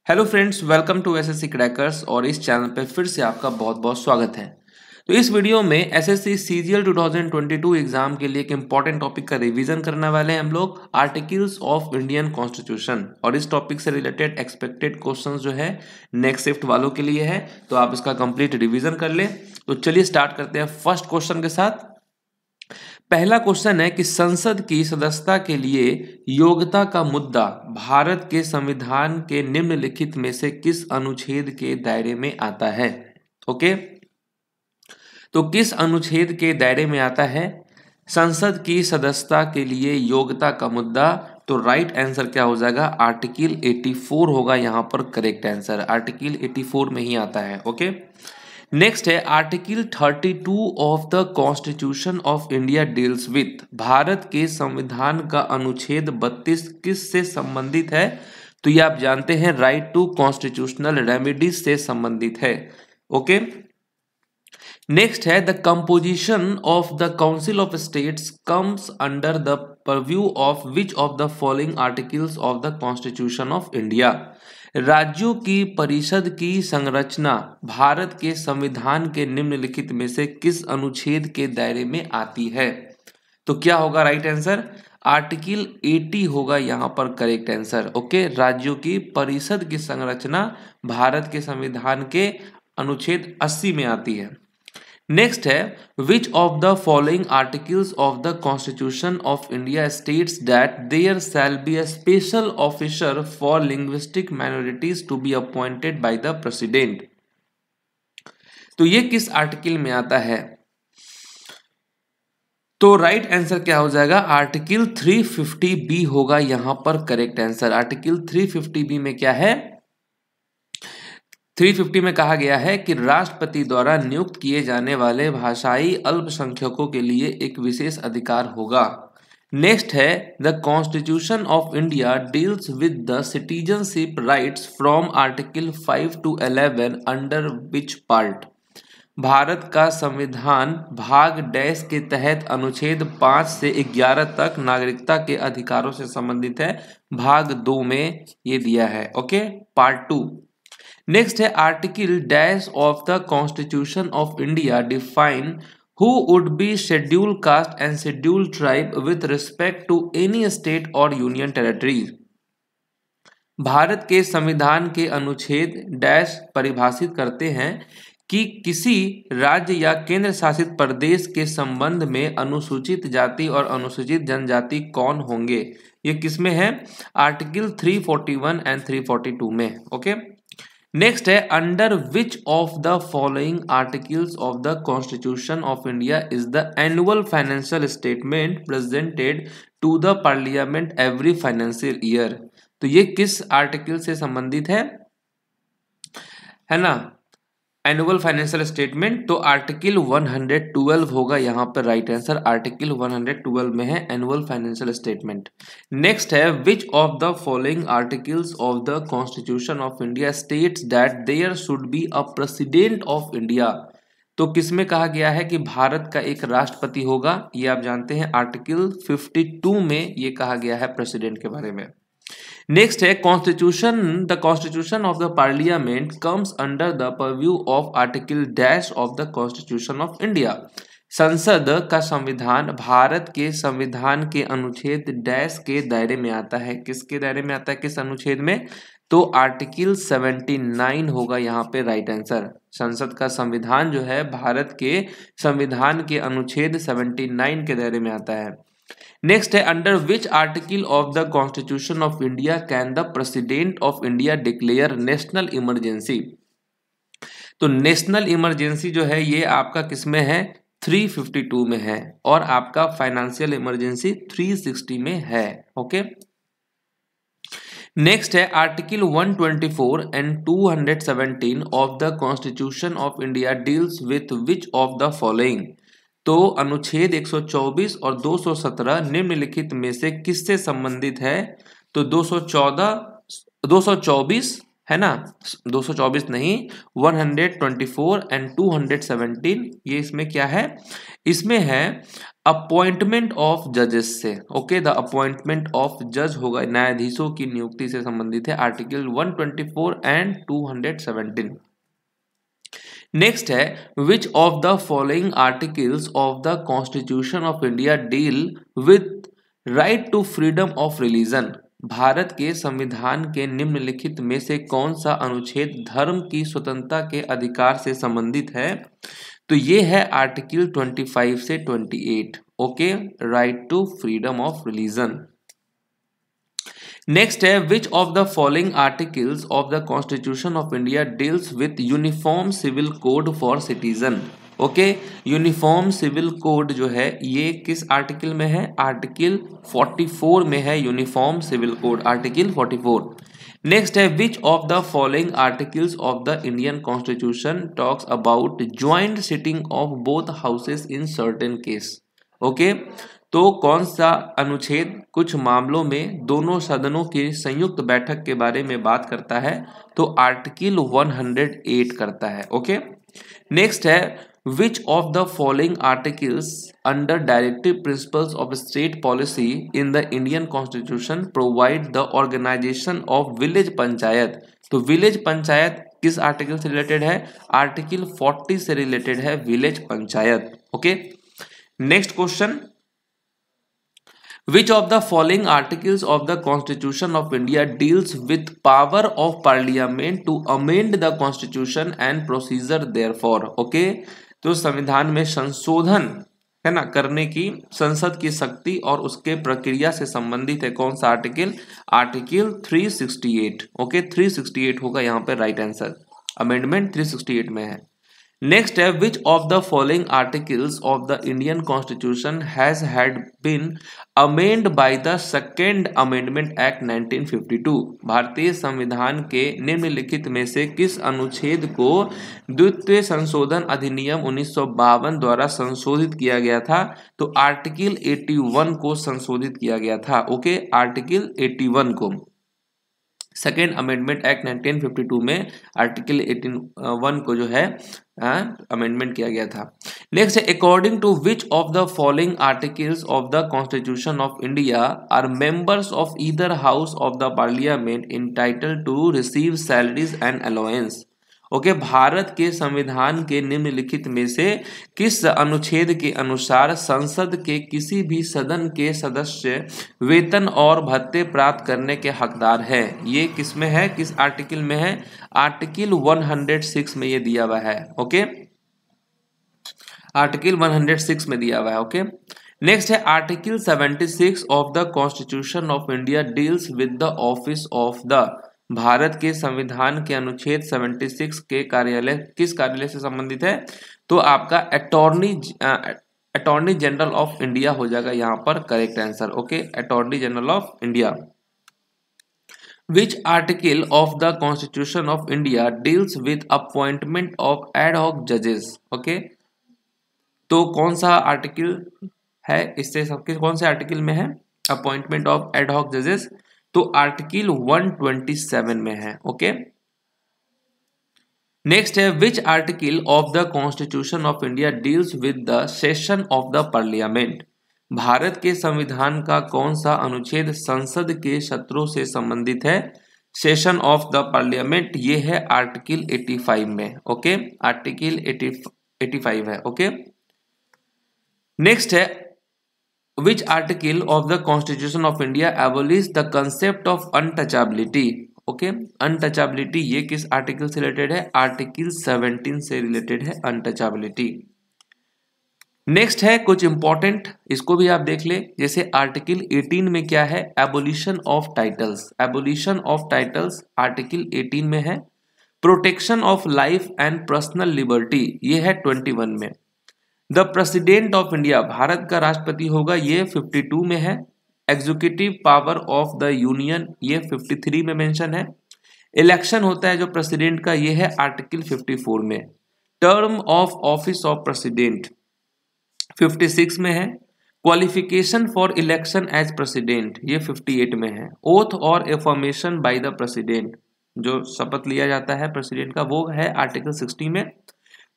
Hello friends, welcome to SSC crackers. और इस channel पे फिर से आपका बहुत बहुत स्वागत है। तो इस वीडियो में एसएससी सीजीएल 2022 एग्जाम के लिए एक इंपॉर्टेंट टॉपिक का रिवीजन करने वाले हैं हम लोग, आर्टिकल्स ऑफ इंडियन कॉन्स्टिट्यूशन। और इस टॉपिक से रिलेटेड एक्सपेक्टेड क्वेश्चंस जो है नेक्स्ट शिफ्ट वालों के लिए है, तो आप इसका कंप्लीट रिवीजन कर ले। तो चलिए स्टार्ट करते हैं फर्स्ट क्वेश्चन के साथ। पहला क्वेश्चन है कि संसद की सदस्यता के लिए योग्यता का मुद्दा भारत के संविधान के निम्नलिखित में से किस अनुच्छेद के दायरे में आता है। ओके, तो किस अनुच्छेद के दायरे में आता है संसद की सदस्यता के लिए योग्यता का मुद्दा? तो राइट आंसर क्या हो जाएगा? आर्टिकल 84 होगा यहाँ पर करेक्ट आंसर। आर्टिकल 84 में ही आता है। ओके, नेक्स्ट है article 32 of the constitution of India deals with. Bharat के संविधान का अनुच्छेद 32 किस से संबंधित है? तो ये आप जानते हैं, राइट टू कॉन्स्टिट्यूशनल रेमेडीज से संबंधित है। ओके, नेक्स्ट है the composition of the council of states comes under the purview of which of the following articles of the constitution of India. राज्यों की परिषद की संरचना भारत के संविधान के निम्नलिखित में से किस अनुच्छेद के दायरे में आती है? तो क्या होगा राइट आंसर? आर्टिकल 80 होगा यहाँ पर करेक्ट आंसर। ओके, राज्यों की परिषद की संरचना भारत के संविधान के अनुच्छेद 80 में आती है। नेक्स्ट है which of the following articles of the constitution of India states that there shall be a special officer for linguistic minorities to be appointed by the president. तो ये किस आर्टिकल में आता है? तो राइट आंसर क्या हो जाएगा? आर्टिकल 350 होगा यहाँ पर करेक्ट आंसर। आर्टिकल 350 में क्या है? 350 में कहा गया है कि राष्ट्रपति द्वारा नियुक्त किए जाने वाले भाषाई अल्पसंख्यकों के लिए एक विशेष अधिकार होगा। नेक्स्ट है the constitution of India deals with the citizenship rights from article 5 to 11 under which part. Bharat का संविधान भाग डैश के तहत अनुच्छेद 5 से 11 तक नागरिकता के अधिकारों से संबंधित है। भाग 2 में ये दिया है। Okay, part 2। नेक्स्ट है article dash of the constitution of India define who would be schedule caste and schedule tribe with respect to any state और यूनियन टेरिटरीज। भारत के संविधान के अनुच्छेद डैश परिभाषित करते हैं कि किसी राज्य या केंद्र शासित प्रदेश के संबंध में अनुसूचित जाति और अनुसूचित जनजाति कौन होंगे। ये किसमें है? आर्टिकल 341 एंड 342 में। ओके, नेक्स्ट है under which of the following articles of the constitution of India is the annual financial statement presented to the parliament every financial year. तो ये किस आर्टिकल से संबंधित है ना? Annual financial statement. तो आर्टिकल 112 होगा यहाँ पर राइट आंसर। आर्टिकल 112 में है एनुअल फाइनेंशियल स्टेटमेंट। नेक्स्ट है which of the following articles of the constitution of India states that there should be a president of India. तो किसमें कहा गया है कि भारत का एक राष्ट्रपति होगा? ये आप जानते हैं आर्टिकल 52 में ये कहा गया है प्रेसिडेंट के बारे में। नेक्स्ट है constitution the constitution of the parliament comes under the purview of article dash of the constitution of India. संसद का संविधान भारत के संविधान के अनुच्छेद डैश के दायरे में आता है। किसके दायरे में आता है? किस अनुच्छेद में? तो आर्टिकल 79 होगा यहाँ पे राइट आंसर। संसद का संविधान जो है भारत के संविधान के अनुच्छेद 79 के दायरे में आता है। नेक्स्ट है under which article of the constitution of India can the president of India declare national emergency. तो नेशनल इमरजेंसी जो है ये आपका किसमें है? 352 में है। और आपका फाइनेंशियल इमरजेंसी 360 में है। ओके, नेक्स्ट है article 124 and 217 of the constitution of India deals with which of the following. तो अनुच्छेद 124 और 217 निम्नलिखित में से किससे संबंधित है? तो 224 है ना, 224 नहीं, 124 एंड 217, ये इसमें क्या है, इसमें है अपॉइंटमेंट ऑफ जजेस से। ओके, द अपॉइंटमेंट ऑफ जज होगा, न्यायाधीशों की नियुक्ति से संबंधित है, आर्टिकल 124 एंड 217। नेक्स्ट है, which of the following articles of the constitution of India deal with right to freedom of religion. Bharat के संविधान के निम्नलिखित में से कौन सा अनुच्छेद धर्म की स्वतंत्रता के अधिकार से संबंधित है? तो ये है आर्टिकल 25 से 28। Okay, right to freedom of religion. Next है, which of the following articles of the constitution of India deals with uniform civil code for citizen. Okay, uniform civil code जो है ये किस आर्टिकल में है? आर्टिकल 44 में है uniform civil code, article 44। Next है, which of the following articles of the Indian constitution talks about joint sitting of both houses in certain case. Okay, तो कौन सा अनुच्छेद कुछ मामलों में दोनों सदनों की संयुक्त बैठक के बारे में बात करता है? तो आर्टिकल 108 करता है। ओके, नेक्स्ट है, which of the following articles under directive principles of state policy in the Indian constitution provide the organisation of village panchayat. तो विलेज पंचायत किस आर्टिकल से रिलेटेड है? आर्टिकल 40 से रिलेटेड है village panchayat. Okay, next question, which of the following articles of the constitution of India deals with power of parliament to amend the constitution and procedure therefore? okay, तो संविधान में संशोधन है ना करने की संसद की शक्ति और उसके प्रक्रिया से संबंधित है कौन सा आर्टिकल? आर्टिकल 368। ओके, 368 होगा यहाँ पे राइट आंसर, अमेंडमेंट 368 में है। नेक्स्ट है, which of the following articles of the Indian constitution has had been amend by the second amendment act 1952। भारतीय संविधान के निम्नलिखित में से किस अनुच्छेद को द्वितीय संशोधन अधिनियम 1952 द्वारा संशोधित किया गया था? तो आर्टिकल 81 को संशोधित किया गया था। ओके, आर्टिकल 81 को सेकेंड अमेंडमेंट एक्ट 1952 में आर्टिकल 81 को जो है अमेंडमेंट किया गया था। नेक्स्ट है, according to which of the following articles of the constitution of India are members of either house of the parliament entitled to receive salaries and allowance. Okay, Bharat के संविधान के निम्नलिखित में से किस अनुच्छेद के अनुसार संसद के किसी भी सदन के सदस्य वेतन और भत्ते प्राप्त करने के हकदार है? ये किस में है, किस आर्टिकल में है? आर्टिकल 106 में ये दिया हुआ है। ओके, आर्टिकल 106 में दिया हुआ है। ओके, नेक्स्ट है, article 76 of the constitution of India deals with the office of the. Bharat के संविधान के अनुच्छेद 76 के कार्यालय किस कार्यालय से संबंधित है? तो आपका अटॉर्नी जनरल ऑफ इंडिया हो जाएगा यहाँ पर correct answer. Okay, attorney general of India. Which article of the constitution of India deals with appointment of ad hoc जजेस? ओके, तो कौन सा आर्टिकल है इससे सबके कौन से आर्टिकल में है अपॉइंटमेंट ऑफ एड हॉक जजेस? तो आर्टिकल 127 में है। ओके, नेक्स्ट है, विच article of the constitution of India deals with the session of the parliament? Bharat के संविधान का कौन सा अनुच्छेद संसद के सत्रों से संबंधित है? सेशन ऑफ द पार्लियामेंट ये है आर्टिकल 85 में। ओके, आर्टिकल 85 है। ओके, नेक्स्ट है, which article of the constitution of India abolish the concept of untouchability? Okay, untouchability ये किस आर्टिकल से रिलेटेड है? आर्टिकल 17 से रिलेटेड है अनटचेबिलिटी। नेक्स्ट है कुछ इंपॉर्टेंट, इसको भी आप देख ले, जैसे आर्टिकल 18 में क्या है? Abolition of titles. Abolition of titles article 18 में है। Protection of life and personal liberty ये है 21 में। The president of India Bharat का राष्ट्रपति होगा ये 52 में है। Executive power of the union ये 53 में मेंशन है। इलेक्शन होता है जो प्रेसिडेंट का ये है आर्टिकल 54 में। Term of office of president 56 में है। Qualification for election as president ये 58 में है। ओथ और एफर्मेशन बाय द प्रेसिडेंट जो शपथ लिया जाता है प्रेसिडेंट का वो है आर्टिकल 60 में।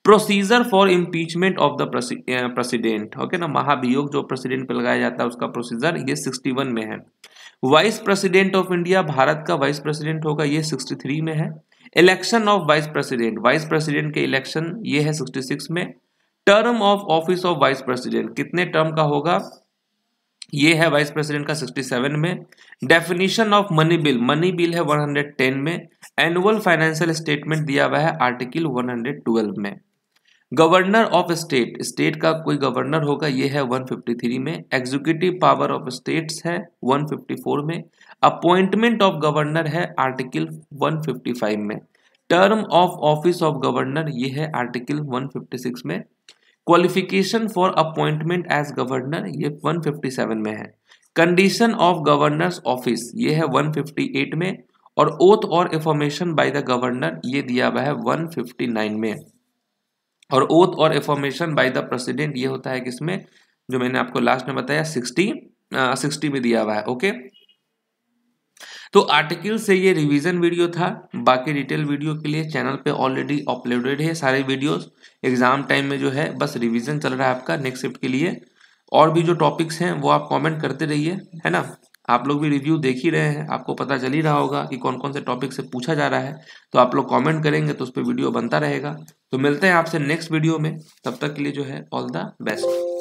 Procedure for impeachment of the president, okay ना, महाभियोग जो प्रेसिडेंट पे लगाया जाता है उसका प्रोसीजर ये 61 में है। Vice president of India, Bharat का वाइस प्रेसिडेंट होगा, ये 63 में है। इलेक्शन ऑफ वाइस प्रेसिडेंट के इलेक्शन ये है 66 में। Term of office of vice president, कितने टर्म का होगा, ये है वाइस प्रेसिडेंट का 67 में। डेफिनेशन ऑफ मनी बिल है 110 में। एनुअल फाइनेंशियल स्टेटमेंट दिया हुआ है आर्टिकल 112 में। गवर्नर ऑफ स्टेट का कोई गवर्नर होगा, ये है 153 में। एग्जीक्यूटिव पावर ऑफ स्टेट्स है 154 में। अपॉइंटमेंट ऑफ गवर्नर है आर्टिकल 155 में। Term of office of governor ये है आर्टिकल 156 में। Qualification for appointment as governor ये 157 में है। कंडीशन ऑफ गवर्नर्स ऑफिस ये है 158 में। और ओथ और इन्फॉर्मेशन बाय द गवर्नर ये दिया हुआ है 159 में। और ओथ और इन्फॉर्मेशन बाय द प्रेसिडेंट ये होता है किसमें, जो मैंने आपको लास्ट में बताया 60 में दिया हुआ है। ओके, तो आर्टिकल से ये रिवीजन वीडियो था। बाकी डिटेल वीडियो के लिए चैनल पे ऑलरेडी अपलोडेड है सारे वीडियोस। एग्जाम टाइम में जो है बस रिवीजन चल रहा है आपका नेक्स्ट शिफ्ट के लिए। और भी जो टॉपिक्स हैं वो आप कमेंट करते रहिए, है ना। आप लोग भी रिव्यू देख ही रहे हैं, आपको पता चल ही रहा होगा कि कौन कौन से टॉपिक से पूछा जा रहा है। तो आप लोग कमेंट करेंगे तो उस पर वीडियो बनता रहेगा। तो मिलते हैं आपसे नेक्स्ट वीडियो में, तब तक के लिए जो है ऑल द बेस्ट।